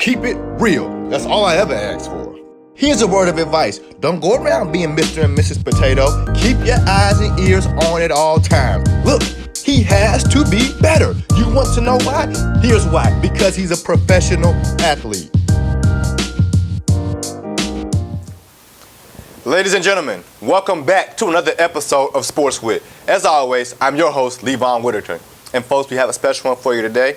Keep it real. That's all I ever asked for. Here's a word of advice. Don't go around being Mr. and Mrs. Potato. Keep your eyes and ears on at all times. Look, he has to be better. You want to know why? Here's why. Because he's a professional athlete. Ladies and gentlemen, welcome back to another episode of Sports Wit. As always, I'm your host, Levon Whitaker. And folks, we have a special one for you today.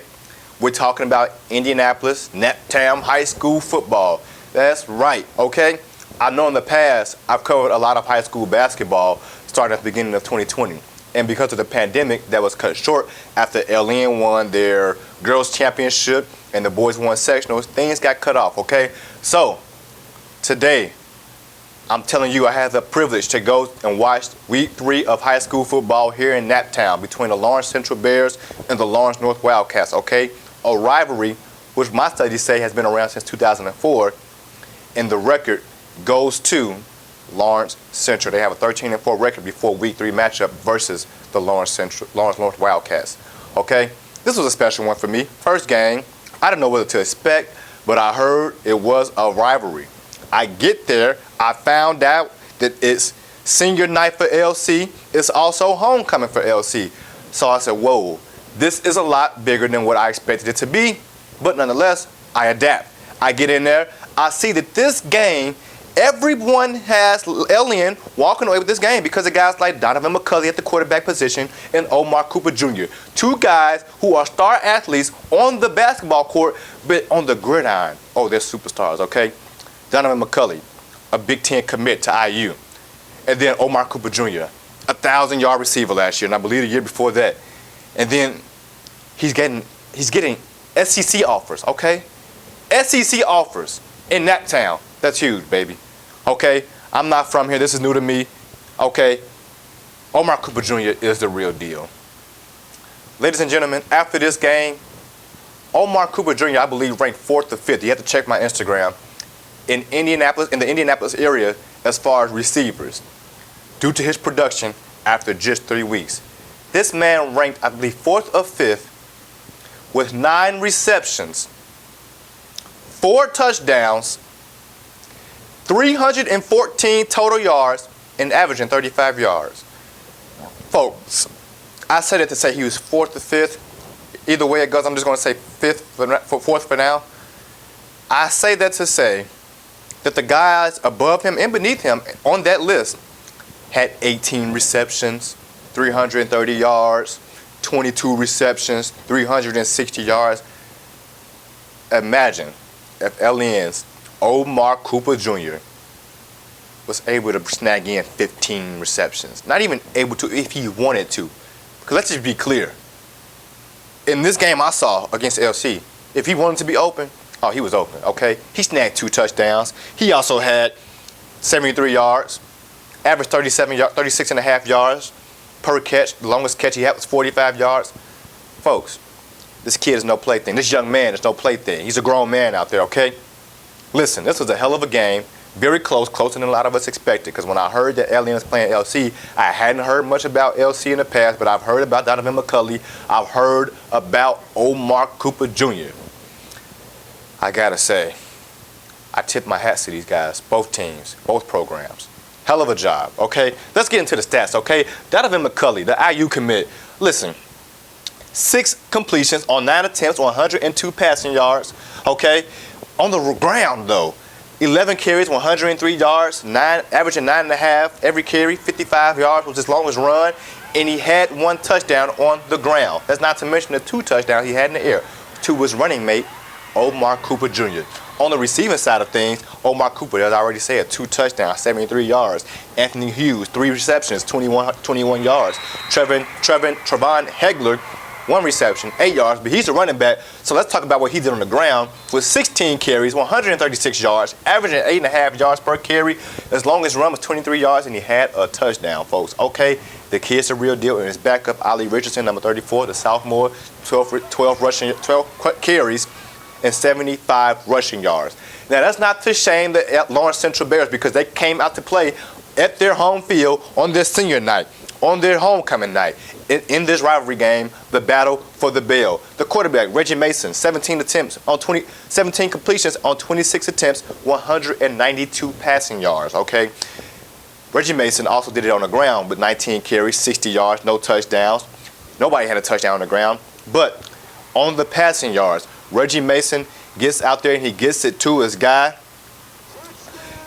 We're talking about Indianapolis Township high school football. That's right, okay? I know in the past, I've covered a lot of high school basketball starting at the beginning of 2020. And because of the pandemic, that was cut short after LN won their girls championship and the boys won sectionals, things got cut off, okay? So, today, I'm telling you, I had the privilege to go and watch week 3 of high school football here in Naptown between the Lawrence Central Bears and the Lawrence North Wildcats, okay? A rivalry, which my studies say has been around since 2004, and the record goes to Lawrence Central. They have a 13-4 record before week 3 matchup versus the Lawrence North Wildcats, okay? This was a special one for me. First game, I didn't know what to expect, but I heard it was a rivalry. I get there, I found out that it's senior night for LC. It's also homecoming for LC. So I said, whoa, this is a lot bigger than what I expected it to be. But nonetheless, I adapt. I get in there. I see that this game, everyone has LN walking away with this game because of guys like Donovan McCulley at the quarterback position and Omar Cooper Jr. Two guys who are star athletes on the basketball court, but on the gridiron, oh, they're superstars, okay? Donovan McCulley, a Big Ten commit to IU. And then Omar Cooper Jr., 1,000-yard receiver last year, and I believe the year before that. And then he's getting SEC offers, okay? SEC offers in that town. That's huge, baby. Okay? I'm not from here. This is new to me. Okay? Omar Cooper Jr. is the real deal. Ladies and gentlemen, after this game, Omar Cooper Jr., I believe, ranked 4th or 5th. You have to check my Instagram. In the Indianapolis area as far as receivers, due to his production after just 3 weeks. This man ranked, I believe, 4th or 5th with 9 receptions, 4 touchdowns, 314 total yards, and averaging 35 yards. Folks, I said it to say he was 4th or 5th. Either way it goes, I'm just going to say 4th for now. I say that to say that the guys above him and beneath him on that list had 18 receptions, 330 yards, 22 receptions, 360 yards. Imagine if LN's Omar Cooper Jr. was able to snag in 15 receptions. Not even able to if he wanted to. Because let's just be clear. In this game I saw against LC, if he wanted to be open, oh, he was open, okay? He snagged 2 touchdowns. He also had 73 yards, averaged 36.5 yards per catch. The longest catch he had was 45 yards. Folks, this kid is no plaything. This young man is no plaything. He's a grown man out there, okay? Listen, this was a hell of a game. Very close, closer than a lot of us expected. Because when I heard that LN was playing LC, I hadn't heard much about LC in the past, but I've heard about Donovan McCulley. I've heard about Omar Cooper Jr. I gotta say, I tip my hats to these guys, both teams, both programs. Hell of a job, okay? Let's get into the stats, okay? Donovan McCulley, the IU commit. Listen, 6 completions on 9 attempts, 102 passing yards, okay? On the ground, though, 11 carries, 103 yards, averaging 9.5 every carry, 55 yards was his longest run, and he had 1 touchdown on the ground. That's not to mention the 2 touchdowns he had in the air to his running mate, Omar Cooper Jr. On the receiving side of things, Omar Cooper, as I already said, 2 touchdowns, 73 yards. Anthony Hughes, 3 receptions, 21 yards. Trevon Hegler, 1 reception, 8 yards, but he's a running back. So let's talk about what he did on the ground with 16 carries, 136 yards, averaging 8.5 yards per carry. His longest run was 23 yards, and he had a touchdown, folks. Okay, the kid's a real deal, and his backup, Ali Richardson, number 34, the sophomore, 12 carries, and 75 rushing yards. Now, that's not to shame the Lawrence Central Bears because they came out to play at their home field on this senior night. on their homecoming night. In this rivalry game, the battle for the bell. The quarterback, Reggie Mason, 17 completions on 26 attempts, 192 passing yards, okay? Reggie Mason also did it on the ground with 19 carries, 60 yards, no touchdowns. Nobody had a touchdown on the ground. But on the passing yards, Reggie Mason gets out there and he gets it to his guy.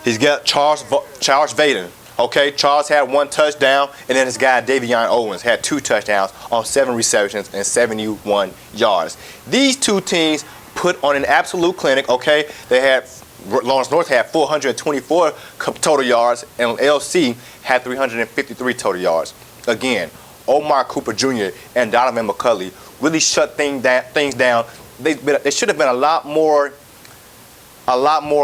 He's got Charles Vaden. Okay, Charles had 1 touchdown, and then his guy Davion Owens had 2 touchdowns on 7 receptions and 71 yards. These two teams put on an absolute clinic. Okay, they had Lawrence North had 424 total yards, and LC had 353 total yards. Again, Omar Cooper Jr. and Donovan McCulley really shut things down. They should have been a lot more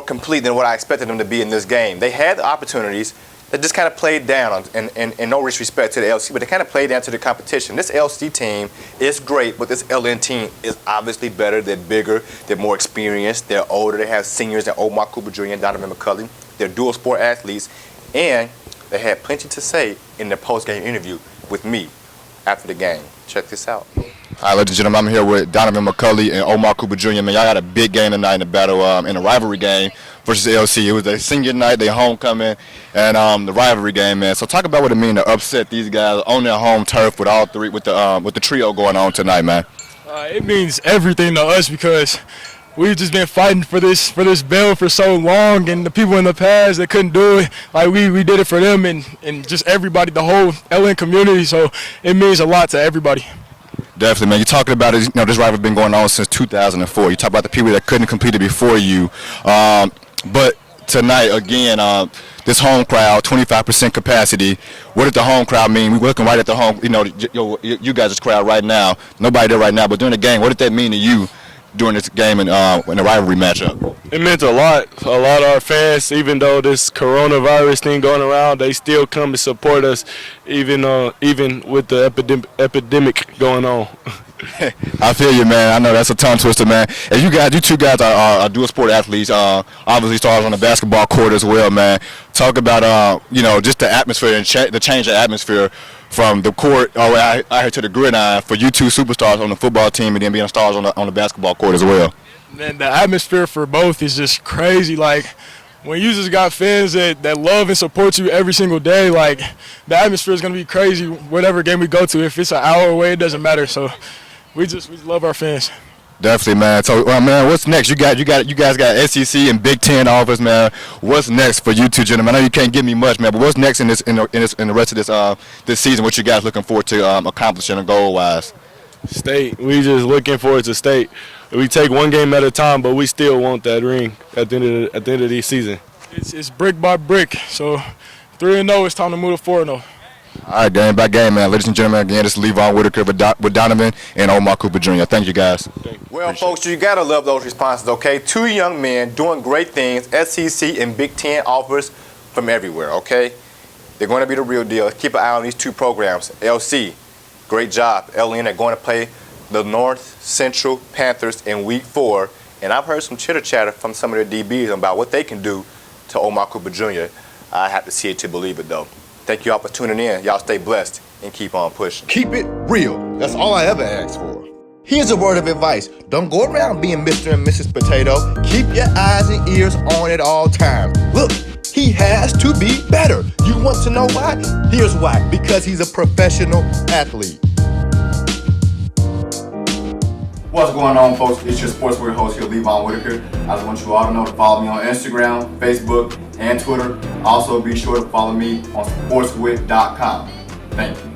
complete than what I expected them to be in this game. They had the opportunities. They just kind of played down, and no disrespect to the LC, but they kind of played down to the competition. This LC team is great, but this LN team is obviously better. They're bigger. They're more experienced. They're older. They have seniors like Omar Cooper Jr. and Donovan McCulley. They're dual sport athletes, and they had plenty to say in their post-game interview with me after the game. Check this out. All right, ladies and gentlemen, I'm here with Donovan McCulley and Omar Cooper Jr. Man, y'all got a big game tonight in the battle, in the rivalry game versus LC. It was their senior night, their homecoming, and the rivalry game, man. So talk about what it means to upset these guys on their home turf with all three, with the trio going on tonight, man. It means everything to us because we've just been fighting for this bell for so long, and the people in the past that couldn't do it, like we did it for them and just everybody, the whole LN community. So it means a lot to everybody. Definitely, man. You're talking about it. You know, this rivalry been going on since 2004. You talk about the people that couldn't complete it before you, but tonight again, this home crowd, 25% capacity. What does the home crowd mean? We're looking right at the home. You know, you guys' crowd right now. Nobody there right now, but during the game, what did that mean to you during this game and in the rivalry matchup? It meant a lot. A lot of our fans, even though this coronavirus thing going around, they still come and support us, even with the epidemic going on. I feel you, man. I know that's a tongue twister, man. And you two guys are dual sport athletes. Obviously, stars on the basketball court as well, man. Talk about just the atmosphere and the change of atmosphere from the court all the way out here to the gridiron for you two superstars on the football team and then being stars on the basketball court as well. Man, the atmosphere for both is just crazy. Like, when you just got fans that love and support you every single day, like, the atmosphere is going to be crazy whatever game we go to. If it's an hour away, it doesn't matter. So we love our fans. Definitely, man. So, man, what's next? You guys got SEC and Big Ten offers, man. What's next for you two gentlemen? I know you can't give me much, man, but what's next in the rest of this season? What you guys looking forward to accomplishing goal-wise? State. We just looking forward to state. We take one game at a time, but we still want that ring at the end of the season. It's brick by brick. So 3-0. It's time to move to 4-0. All right, game by game, man. Ladies and gentlemen, again, this is Levon Whitaker with Donovan and Omar Cooper Jr. Thank you, guys. Well, folks, you got to love those responses, okay? 2 young men doing great things, SEC and Big Ten offers from everywhere, okay? They're going to be the real deal. Keep an eye on these 2 programs. LC, great job. LN are going to play the North Central Panthers in Week 4. And I've heard some chitter-chatter from some of their DBs about what they can do to Omar Cooper Jr. I have to see it to believe it, though. Thank you all for tuning in. Y'all stay blessed and keep on pushing. Keep it real. That's all I ever asked for. Here's a word of advice. Don't go around being Mr. and Mrs. Potato. Keep your eyes and ears on at all times. Look, he has to be better. You want to know why? Here's why. Because he's a professional athlete. What's going on, folks? It's your Sports Word host here, Levon Whitaker. I just want you all to know to follow me on Instagram, Facebook, and Twitter. Also, be sure to follow me on sportswit.com. Thank you.